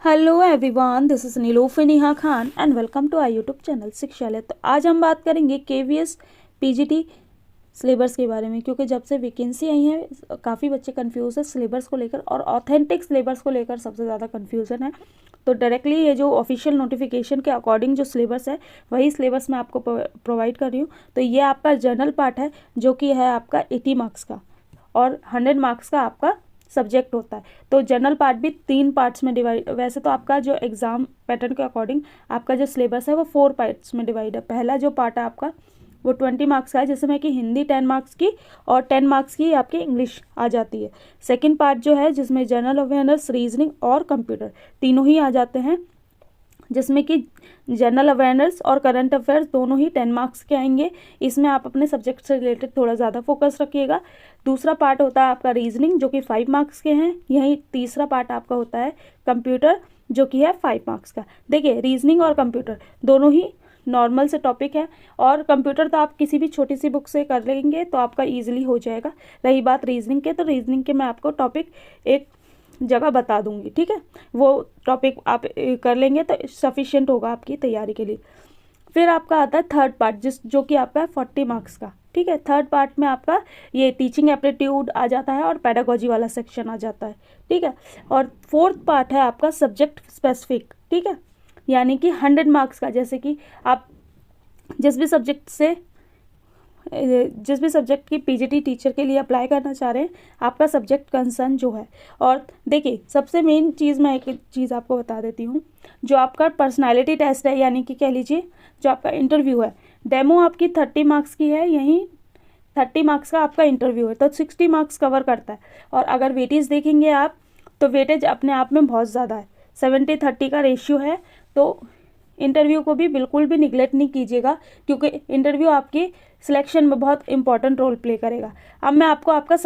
Hello everyone, this is Nilufar Neha Khan and welcome to our YouTube channel Shikshalaya. तो आज हम बात करेंगे केवीएस पीजीटी सिलेबस के बारे में, क्योंकि जब से वैकेंसी आई है काफ़ी बच्चे कंफ्यूज है सिलेबस को लेकर, और ऑथेंटिक सिलेबस को लेकर सबसे ज़्यादा कंफ्यूजन है। तो डायरेक्टली ये जो ऑफिशियल नोटिफिकेशन के अकॉर्डिंग जो सिलेबस है वही सिलेबस मैं आपको प्रोवाइड कर रही हूँ। तो ये आपका जर्नल पार्ट है जो कि है आपका 80 मार्क्स का, और 100 मार्क्स का आपका सब्जेक्ट होता है। तो जनरल पार्ट भी 3 पार्ट्स में डिवाइड, वैसे तो आपका जो एग्ज़ाम पैटर्न के अकॉर्डिंग आपका जो सिलेबस है वो 4 पार्ट्स में डिवाइड है। पहला जो पार्ट है आपका वो 20 मार्क्स का है, जिसमें कि हिंदी 10 मार्क्स की और 10 मार्क्स की आपकी इंग्लिश आ जाती है। सेकेंड पार्ट जो है जिसमें जनरल अवेयरनेस, रीजनिंग और कंप्यूटर तीनों ही आ जाते हैं, जिसमें कि जनरल अवेयरनेस और करंट अफेयर्स दोनों ही 10 मार्क्स के आएंगे। इसमें आप अपने सब्जेक्ट से रिलेटेड थोड़ा ज़्यादा फोकस रखिएगा। दूसरा पार्ट होता है आपका रीजनिंग, जो कि 5 मार्क्स के हैं। यही तीसरा पार्ट आपका होता है कंप्यूटर, जो कि है 5 मार्क्स का। देखिए, रीजनिंग और कंप्यूटर दोनों ही नॉर्मल से टॉपिक है, और कंप्यूटर तो आप किसी भी छोटी सी बुक से कर लेंगे तो आपका ईजिली हो जाएगा। रही बात रीजनिंग के, तो रीजनिंग के मैं आपको टॉपिक एक जगह बता दूंगी, ठीक है। वो टॉपिक आप कर लेंगे तो सफिशिएंट होगा आपकी तैयारी के लिए। फिर आपका आता है थर्ड पार्ट, जो कि आपका 40 मार्क्स का, ठीक है। थर्ड पार्ट में आपका ये टीचिंग एप्टीट्यूड आ जाता है और पेडागोजी वाला सेक्शन आ जाता है, ठीक है। और फोर्थ पार्ट है आपका सब्जेक्ट स्पेसिफिक, ठीक है, यानी कि 100 मार्क्स का। जैसे कि आप जिस भी सब्जेक्ट की पीजीटी टीचर के लिए अप्लाई करना चाह रहे हैं, आपका सब्जेक्ट कंसर्न जो है। और देखिए, सबसे मेन चीज़ मैं एक चीज़ आपको बता देती हूँ, जो आपका पर्सनालिटी टेस्ट है, यानी कि कह लीजिए जो आपका इंटरव्यू है, डेमो आपकी 30 मार्क्स की है, यहीं 30 मार्क्स का आपका इंटरव्यू है, तो 60 मार्क्स कवर करता है। और अगर वेटेज देखेंगे आप, तो वेटेज अपने आप में बहुत ज़्यादा है, 70-30 का रेशियो है। तो इंटरव्यू को भी बिल्कुल भी निगलेक्ट नहीं कीजिएगा, क्योंकि इंटरव्यू आपकी सिलेक्शन में बहुत इंपॉर्टेंट रोल प्ले करेगा। अब मैं आपको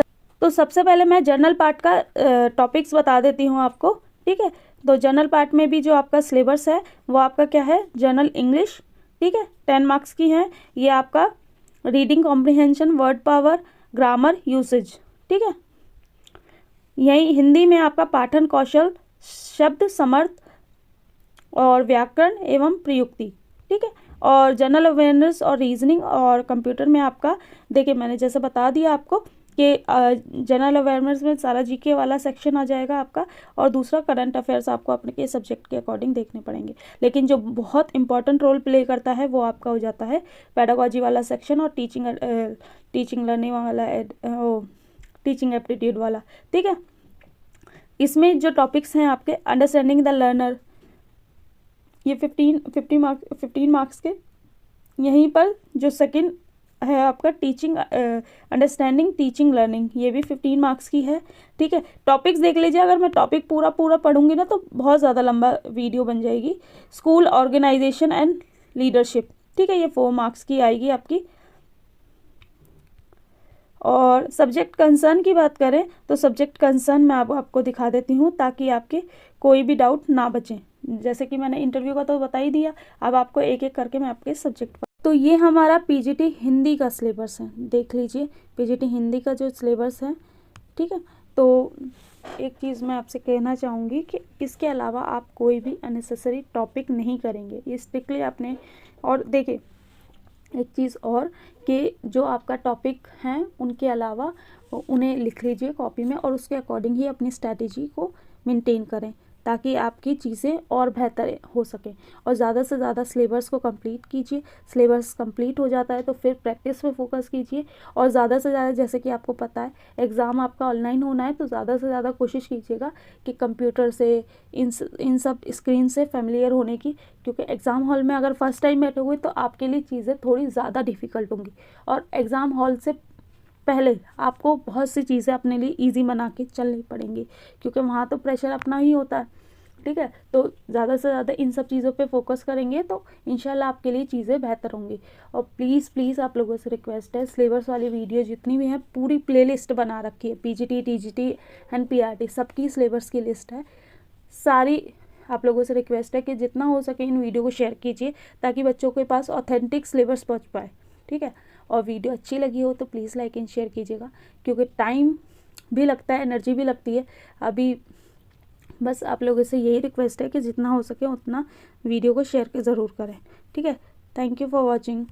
तो सबसे पहले मैं जर्नल पार्ट का टॉपिक्स बता देती हूँ आपको, ठीक है। तो जर्नल पार्ट में भी जो आपका सिलेबस है वो आपका क्या है, जनरल इंग्लिश, ठीक है, 10 मार्क्स की है। ये आपका reading comprehension, word power, grammar, usage, ठीक है। यही हिंदी में आपका पाठन कौशल, शब्द समर्थ और व्याकरण एवं प्रयुक्ति, ठीक है। और जनरल अवेयरनेस और रीजनिंग और कंप्यूटर में आपका, देखिए मैंने जैसे बता दिया आपको कि जनरल अवेयरनेस में सारा जीके वाला सेक्शन आ जाएगा आपका, और दूसरा करंट अफेयर्स आपको अपने के सब्जेक्ट के अकॉर्डिंग देखने पड़ेंगे। लेकिन जो बहुत इंपॉर्टेंट रोल प्ले करता है वो आपका हो जाता है पेडागोजी वाला सेक्शन और टीचिंग लर्निंग वाला, टीचिंग एप्टीट्यूड वाला, ठीक है। इसमें जो टॉपिक्स हैं आपके, अंडरस्टैंडिंग द लर्नर, ये 15 मार्क्स के। यहीं पर जो सेकंड है आपका टीचिंग अंडरस्टैंडिंग टीचिंग लर्निंग, ये भी 15 मार्क्स की है, ठीक है। टॉपिक्स देख लीजिए, अगर मैं टॉपिक पूरा पढ़ूंगी ना तो बहुत ज़्यादा लंबा वीडियो बन जाएगी। स्कूल ऑर्गेनाइजेशन एंड लीडरशिप, ठीक है, ये 4 मार्क्स की आएगी आपकी। और सब्जेक्ट कंसर्न की बात करें तो सब्जेक्ट कंसर्न मैं आपको दिखा देती हूँ, ताकि आपके कोई भी डाउट ना बचे। जैसे कि मैंने इंटरव्यू का तो बता ही दिया, अब आपको एक एक करके मैं आपके सब्जेक्ट पर। तो ये हमारा पीजीटी हिंदी का सिलेबस है, देख लीजिए पीजीटी हिंदी का जो सिलेबस है, ठीक है। तो एक चीज़ मैं आपसे कहना चाहूँगी कि इसके अलावा आप कोई भी अननेसेसरी टॉपिक नहीं करेंगे, ये स्ट्रिक्टली आपने। और देखिए एक चीज़ और, कि जो आपका टॉपिक हैं उनके अलावा उन्हें लिख लीजिए कॉपी में, और उसके अकॉर्डिंग ही अपनी स्ट्रैटेजी को मेंटेन करें, ताकि आपकी चीज़ें और बेहतर हो सकें। और ज़्यादा से ज़्यादा सिलेबस को कंप्लीट कीजिए। सिलेबस कंप्लीट हो जाता है तो फिर प्रैक्टिस पे फोकस कीजिए, और ज़्यादा से ज़्यादा, जैसे कि आपको पता है एग्ज़ाम आपका ऑनलाइन होना है, तो ज़्यादा से ज़्यादा कोशिश कीजिएगा कि कंप्यूटर से, इन सब स्क्रीन से फेमिलियर होने की, क्योंकि एग्ज़ाम हॉल में अगर फर्स्ट टाइम बैठोगे तो आपके लिए चीज़ें थोड़ी ज़्यादा डिफ़िकल्ट होंगी, और एग्ज़ाम हॉल से पहले आपको बहुत सी चीज़ें अपने लिए इजी बना के चलनी पड़ेंगी, क्योंकि वहाँ तो प्रेशर अपना ही होता है, ठीक है। तो ज़्यादा से ज़्यादा इन सब चीज़ों पे फोकस करेंगे तो इंशाल्लाह आपके लिए चीज़ें बेहतर होंगी। और प्लीज़ आप लोगों से रिक्वेस्ट है, सिलेबस वाली वीडियो जितनी भी हैं पूरी प्लेलिस्ट बना रखी है, पीजीटी, टीजीटी एंड पीआरटी सबकी सिलेबस की लिस्ट है सारी। आप लोगों से रिक्वेस्ट है कि जितना हो सके इन वीडियो को शेयर कीजिए, ताकि बच्चों के पास ऑथेंटिक सिलेबस पहुँच पाए, ठीक है। और वीडियो अच्छी लगी हो तो प्लीज़ लाइक एंड शेयर कीजिएगा, क्योंकि टाइम भी लगता है, एनर्जी भी लगती है। अभी बस आप लोगों से यही रिक्वेस्ट है कि जितना हो सके उतना वीडियो को शेयर के ज़रूर करें। ठीक है, थैंक यू फॉर वॉचिंग।